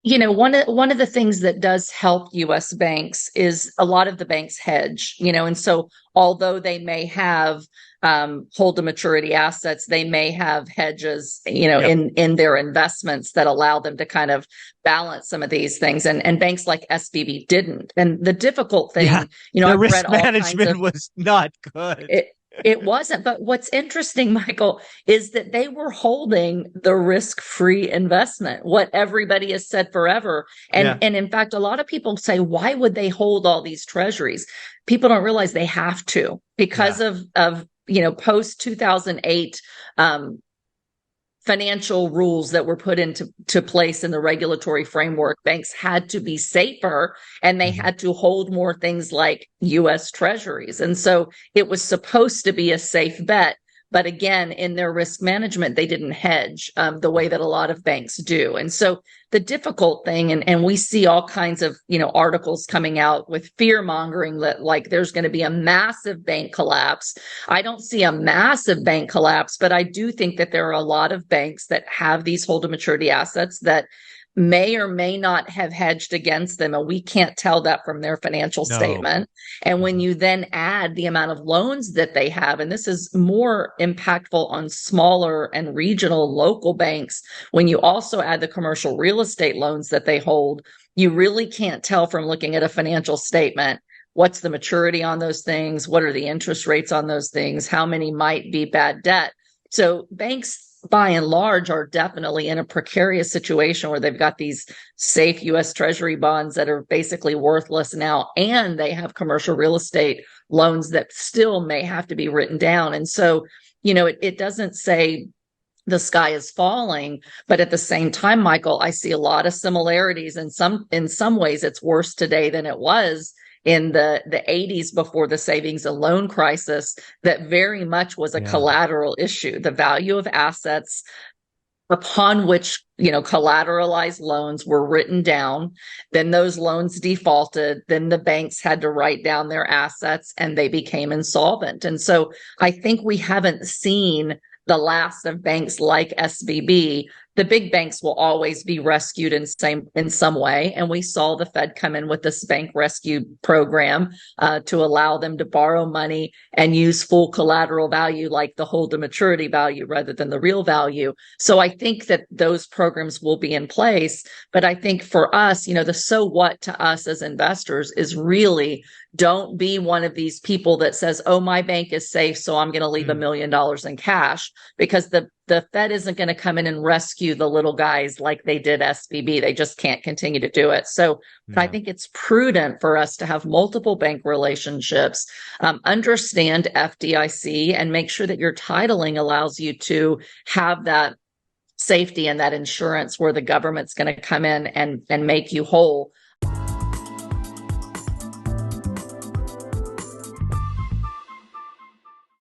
One of the things that does help U.S. banks is a lot of the banks hedge, and so although they may have hold to maturity assets, they may have hedges, Yep. in their investments that allow them to kind of balance some of these things. And banks like SVB didn't. And the difficult Yeah. thing, The I've read risk all kinds management of was not good. it. It wasn't. But what's interesting, Michael, is that they were holding the risk-free investment, what everybody has said forever. And, Yeah. and in fact, a lot of people say, why would they hold all these treasuries? People don't realize they have to because Yeah. of post 2008 financial rules that were put into place in the regulatory framework. Banks had to be safer and they Mhm. had to hold more things like US treasuries. And so it was supposed to be a safe bet. But again, in their risk management, they didn't hedge the way that a lot of banks do. And so the difficult thing, and we see all kinds of, articles coming out with fear mongering that like there's going to be a massive bank collapse. I don't see a massive bank collapse, but I do think that there are a lot of banks that have these hold to maturity assets that may or may not have hedged against them. And we can't tell that from their financial No. statement. And when Mhm. you then add the amount of loans that they have, and this is more impactful on smaller and regional local banks, when you also add the commercial real estate loans that they hold, you really can't tell from looking at a financial statement what's the maturity on those things, what are the interest rates on those things, how many might be bad debt. So banks by and large are definitely in a precarious situation where they've got these safe US Treasury bonds that are basically worthless now, and they have commercial real estate loans that still may have to be written down. And so, it doesn't say the sky is falling, but at the same time, Michael, I see a lot of similarities. In some ways it's worse today than it was in the 80s before the savings and loan crisis. That very much was a Yeah. collateral issue. The value of assets upon which collateralized loans were written down, then those loans defaulted, then the banks had to write down their assets and they became insolvent. And so I think we haven't seen the last of banks like SVB. The big banks will always be rescued in some way, and we saw the Fed come in with this bank rescue program to allow them to borrow money and use full collateral value, like the hold to maturity value, rather than the real value. So I think that those programs will be in place. But I think for us, the so what to us as investors is really, don't be one of these people that says, oh, my bank is safe, so I'm going to leave $1 Mm. million in cash, because the Fed isn't going to come in and rescue the little guys like they did SVB. They just can't continue to do it. So I Yeah. think it's prudent for us to have multiple bank relationships, understand FDIC, and make sure that your titling allows you to have that safety and that insurance where the government's going to come in and make you whole